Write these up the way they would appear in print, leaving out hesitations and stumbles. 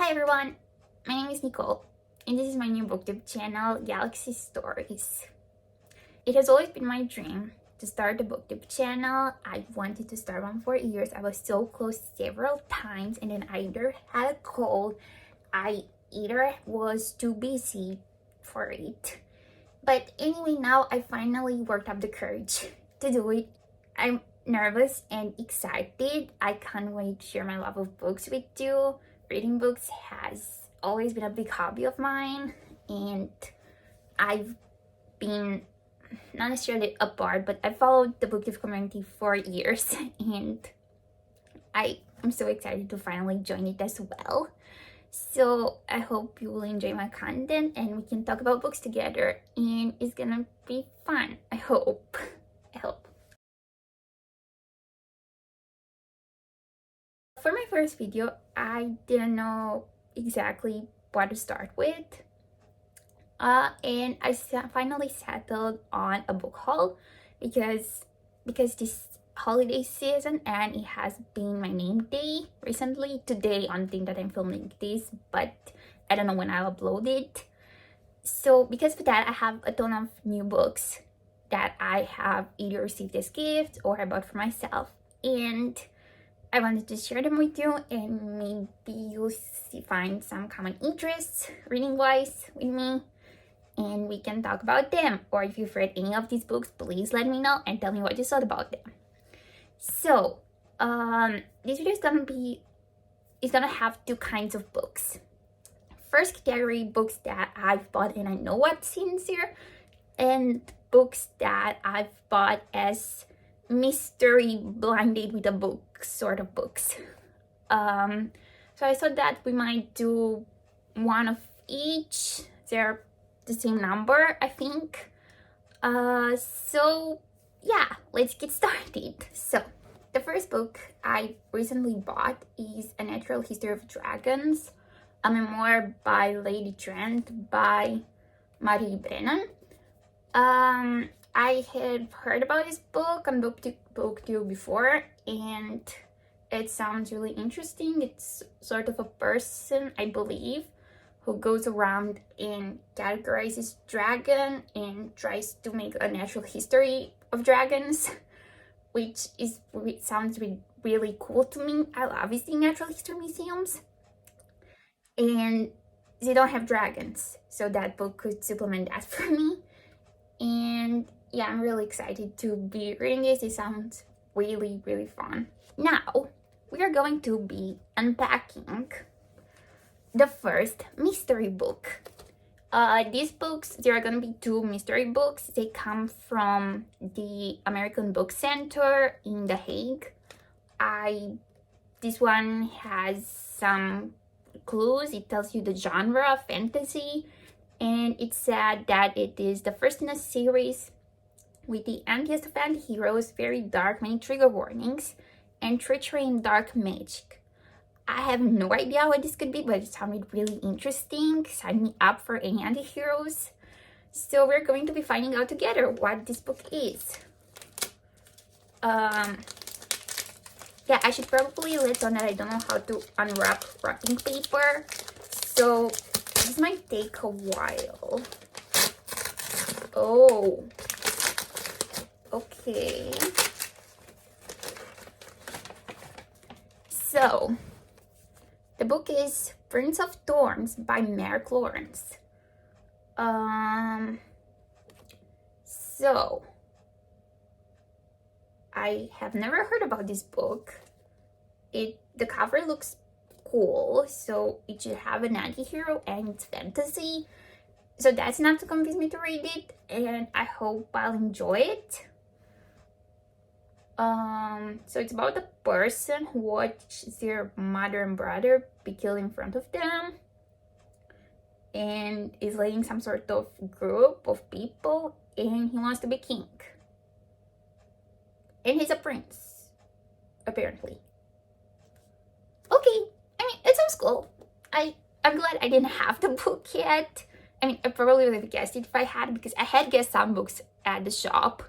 Hi everyone, my name is Nicole, and this is my new booktube channel, Galaxy Stories. It has always been my dream to start a booktube channel. I wanted to start one for years. I was so close several times, and then I either had a cold, I either was too busy for it. But anyway, now I finally worked up the courage to do it. I'm nervous and excited. I can't wait to share my love of books with you. Reading books has always been a big hobby of mine, and I've been not necessarily a part, but I followed the booktube community for years, and I'm so excited to finally join it as well. So I hope you will enjoy my content and we can talk about books together, and it's gonna be fun. I hope. For my first video, I didn't know exactly what to start with. And I finally settled on a book haul because this holiday season, and it has been my name day recently. Today on the thing that I'm filming this, but I don't know when I'll upload it. So because of that, I have a ton of new books that I have either received as gifts or I bought for myself, and I wanted to share them with you, and maybe you'll find some common interests reading wise with me, and we can talk about them. Or if you've read any of these books, please let me know and tell me what you thought about them. So this video is gonna have two kinds of books. First category, books that I've bought and I know what's in here, and books that I've bought as mystery blind date with a book sort of books. So I thought that we might do one of each. They're the same number, I think. So yeah, let's get started. So the first book I recently bought is A Natural History of Dragons, a memoir by Lady Trent by Marie Brennan. I had heard about this book on BookTube before, and it sounds really interesting. It's sort of a person, I believe, who goes around and categorizes dragon and tries to make a natural history of dragons, which sounds really cool to me. I love visiting natural history museums, and they don't have dragons, so that book could supplement that for me. And yeah, I'm really excited to be reading this. It sounds really fun. Now we are going to be unpacking the first mystery book. These books, there are gonna be two mystery books. They come from the American Book Center in The Hague. This one has some clues. It tells you the genre, fantasy, and it said that it is the first in a series with the antiest of anti-heroes, very dark, many trigger warnings, and treachery and dark magic. I have no idea what this could be, but it sounded really interesting. Sign me up for any anti-heroes. So we're going to be finding out together what this book is. Yeah, I should probably let on that I don't know how to unwrap wrapping paper, so this might take a while. Oh, okay. So the book is Prince of Thorns by Mark Lawrence. So I have never heard about this book. The cover looks cool, so it should have an anti-hero and it's fantasy. So that's enough to convince me to read it, and I hope I'll enjoy it. So it's about a person who watched their mother and brother be killed in front of them, and is leading some sort of group of people, and he wants to be king. And he's a prince, apparently. Okay, I mean, it sounds cool. I'm glad I didn't have the book yet. I mean, I probably would have guessed it if I had, because I had guessed some books at the shop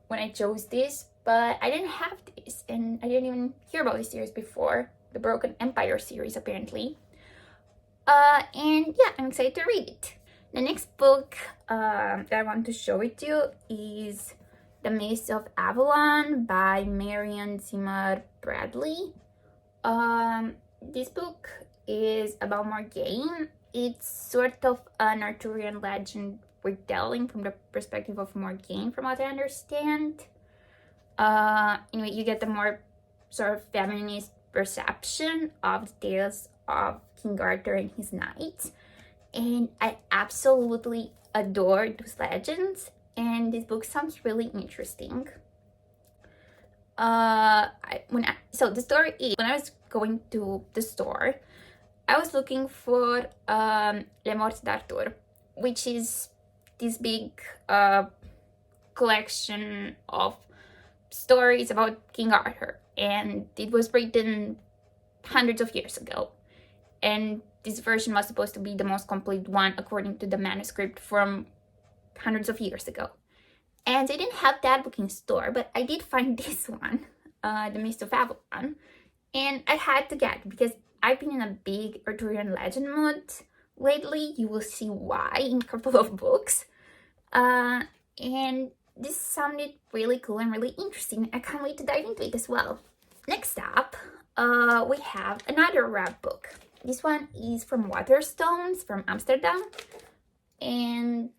when I chose this, but I didn't have this, and I didn't even hear about this series before, the Broken Empire series, apparently. And yeah, I'm excited to read it. The next book that I want to show it to you is The Mist of Avalon by Marion Zimmer Bradley. This book is about Morgaine. It's sort of an Arthurian legend retelling from the perspective of Morgaine, from what I understand. Anyway, you get the more sort of feminist perception of the tales of King Arthur and his knights, and I absolutely adore those legends, and this book sounds really interesting. So the story is, when I was going to the store, I was looking for Le Morte d'Arthur, which is this big collection of stories about King Arthur, and it was written hundreds of years ago, and this version was supposed to be the most complete one according to the manuscript from hundreds of years ago. And I didn't have that book in store, but I did find this one, The Mist of Avalon, and I had to get it because I've been in a big Arthurian legend mood lately. You will see why in a couple of books. And this sounded really cool and really interesting. I can't wait to dive into it as well. Next up, we have another rap book. This one is from Waterstones from Amsterdam, and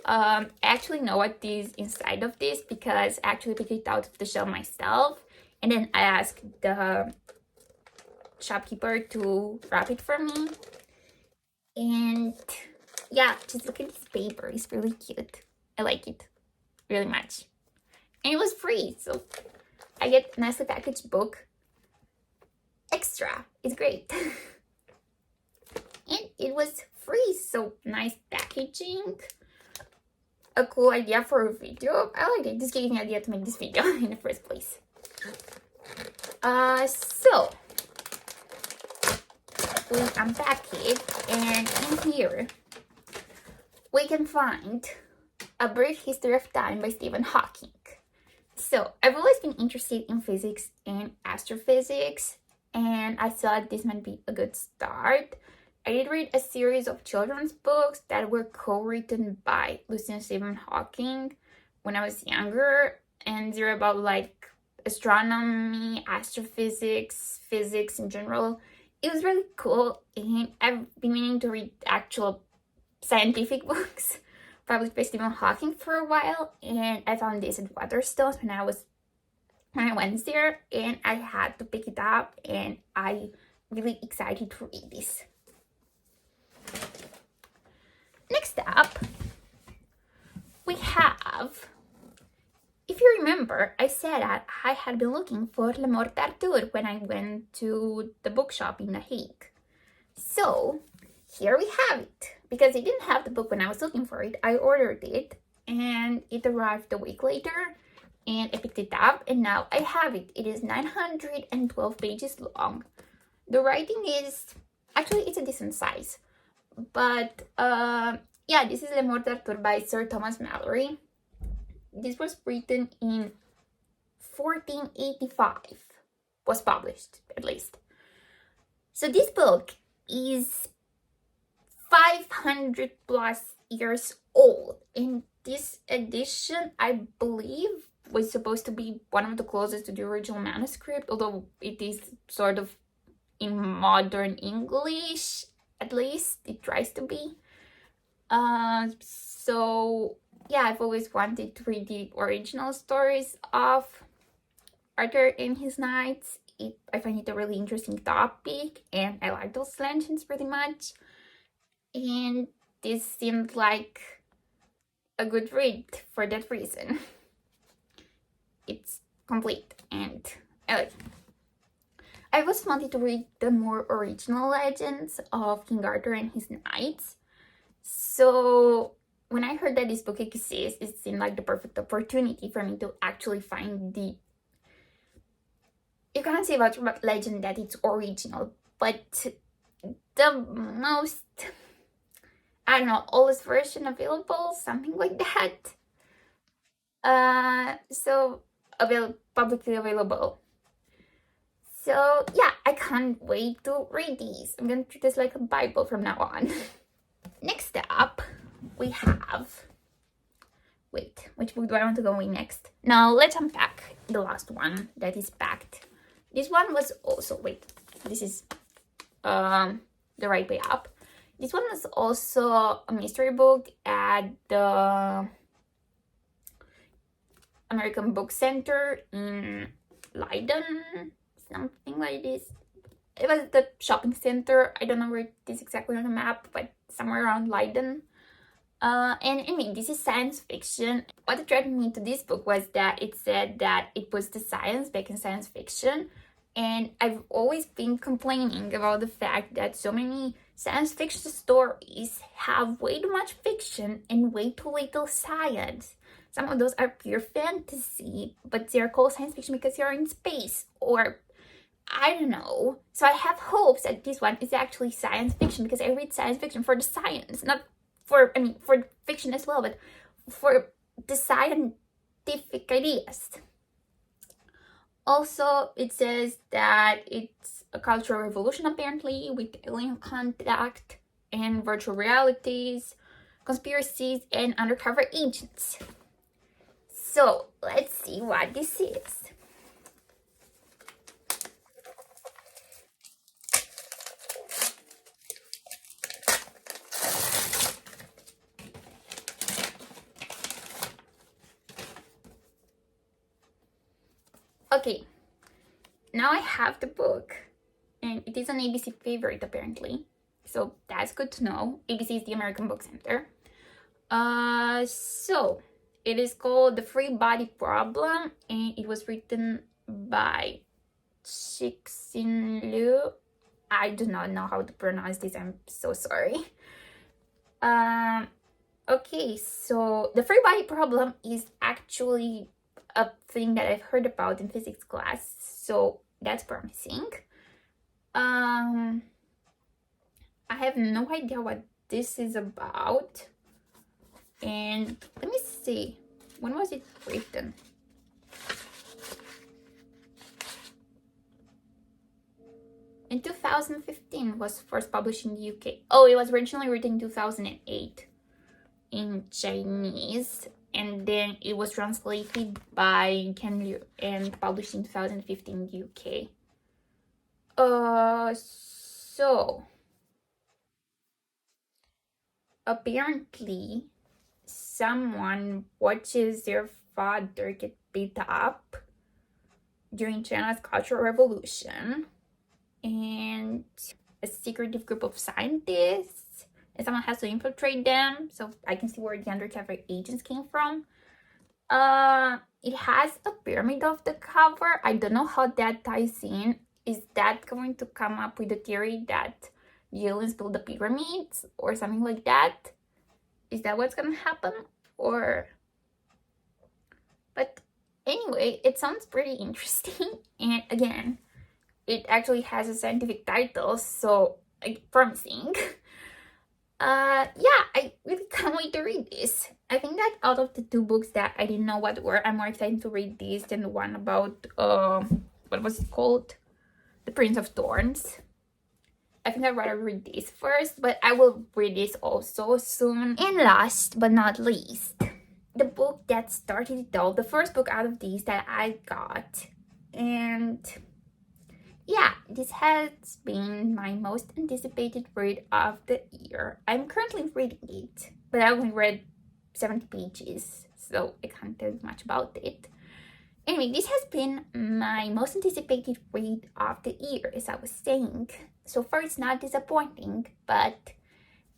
I actually know what is inside of this because I actually picked it out of the shelf myself, and then I asked the shopkeeper to wrap it for me. And yeah, just look at this paper. It's really cute. I like it really much. And it was free, so I get a nicely packaged book extra. It's great. And it was free, so nice packaging. A cool idea for a video. I like it. This gave me an idea to make this video in the first place. So we unpack it, and in here we can find A Brief History of Time by Stephen Hawking. So I've always been interested in physics and astrophysics, and I thought this might be a good start. I did read a series of children's books that were co-written by Lucy and Stephen Hawking when I was younger, and they're about like astronomy, astrophysics, physics in general. It was really cool, and I've been meaning to read actual scientific books published by Stephen Hawking for a while, and I found this at Waterstones when I went there, and I had to pick it up, and I really excited to read this. Next up, we have, if you remember, I said that I had been looking for Le Morte d'Arthur when I went to the bookshop in The Hague. So here we have it. Because I didn't have the book when I was looking for it, I ordered it, and it arrived a week later, and I picked it up, and now I have it. It is 912 pages long. The writing is, actually, it's a decent size. But yeah, this is Le Morte d'Arthur by Sir Thomas Malory. This was written in 1485, was published at least. So this book is 500 plus years old, and this edition, I believe, was supposed to be one of the closest to the original manuscript, although it is sort of in modern English. At least it tries to be. So yeah, I've always wanted to read the original stories of Arthur and his knights. I find it a really interesting topic, and I like those legends pretty much. And this seemed like a good read for that reason. It's complete, and I like it. I always wanted to read the more original legends of King Arthur and his knights. So when I heard that this book exists, it seemed like the perfect opportunity for me to actually find the, you can't say about legend that it's original, but the most, I don't know, oldest version available, something like that. So publicly available. So yeah, I can't wait to read these. I'm gonna treat this like a Bible from now on. Next up, we have. Wait, which book do I want to go with next? Now let's unpack the last one that is packed. This one was also this is the right way up. This one was also a mystery book at the American Book Center in Leiden, something like this. It was the shopping center. I don't know where it is exactly on the map, but somewhere around Leiden. And I mean, this is science fiction. What attracted me to this book was that it said that it was the science back in science fiction. And I've always been complaining about the fact that so many science fiction stories have way too much fiction and way too little science. Some of those are pure fantasy, but they're called science fiction because you're in space, or I don't know. So I have hopes that this one is actually science fiction, because I read science fiction for the science, not for, I mean, for fiction as well, but for the scientific ideas. Also, it says that it's a cultural revolution, apparently, with alien contact and virtual realities, conspiracies, and undercover agents. So, let's see what this is. Okay, now I have the book, and it is an ABC favorite apparently, so that's good to know. ABC is the American Book Center. So it is called The Free Body Problem, and it was written by Cixin Liu. I do not know how to pronounce this. I'm so sorry. Okay, so The Free Body Problem is actually a thing that I've heard about in physics class, so that's promising. I have no idea what this is about, and let me see, when was it written? In 2015 was first published in the UK. Oh, it was originally written in 2008 in Chinese, and then it was translated by Ken Liu and published in 2015 in the UK. So apparently someone watches their father get beat up during China's Cultural Revolution, and a secretive group of scientists, and someone has to infiltrate them. So I can see where the undercover agents came from. It has a pyramid of the cover. I don't know how that ties in. Is that going to come up with the theory that aliens build the pyramids or something like that? Is that what's gonna happen? Or, but anyway, it sounds pretty interesting. And again, it actually has a scientific title, so promising. Yeah, I really can't wait to read this. I think that out of the two books that I didn't know what were, I'm more excited to read this than the one about what was it called? The Prince of Thorns. I think I'd rather read this first, but I will read this also soon. And last but not least, the book that started it all, the first book out of these that I got. And yeah, this has been my most anticipated read of the year. I'm currently reading it, but I only read 70 pages, so I can't tell you much about it. Anyway, this has been my most anticipated read of the year, as I was saying. So far, it's not disappointing, but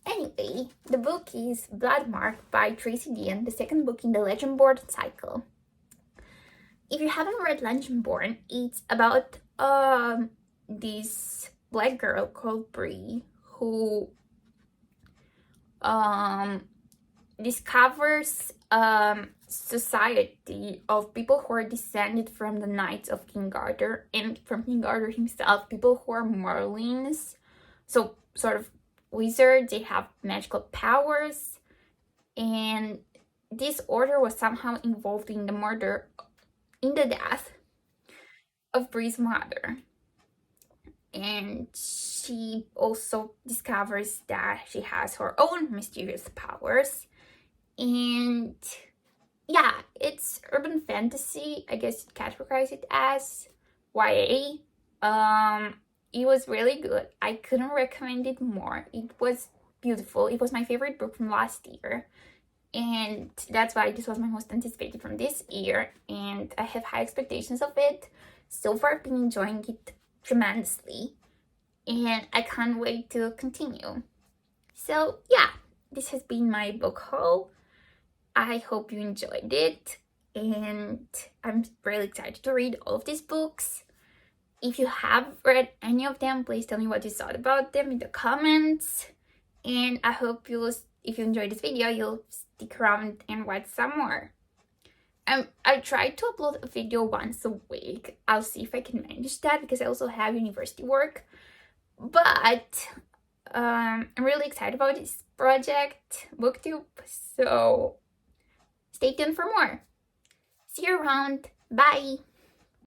anyway, the book is Bloodmark by Tracy Dean, the second book in the Legendborn cycle. If you haven't read Legendborn, it's about this black girl called Bree who discovers society of people who are descended from the Knights of King Arthur, and from King Arthur himself, people who are Merlins, so sort of wizards. They have magical powers, and this order was somehow involved in the death of Bree's mother. and she also discovers that she has her own mysterious powers. And yeah, it's urban fantasy, I guess you'd categorize it as YA. It was really good. I couldn't recommend it more. It was beautiful. It was my favorite book from last year, and that's why this was my most anticipated from this year, and I have high expectations of it. So far I've been enjoying it tremendously, and I can't wait to continue. So yeah, this has been my book haul. I hope you enjoyed it, and I'm really excited to read all of these books. If you have read any of them, please tell me what you thought about them in the comments. And I hope if you enjoyed this video, you'll stick around and watch some more. I try to upload a video once a week. I'll see if I can manage that because I also have university work. But I'm really excited about this project, BookTube. So stay tuned for more. See you around. Bye.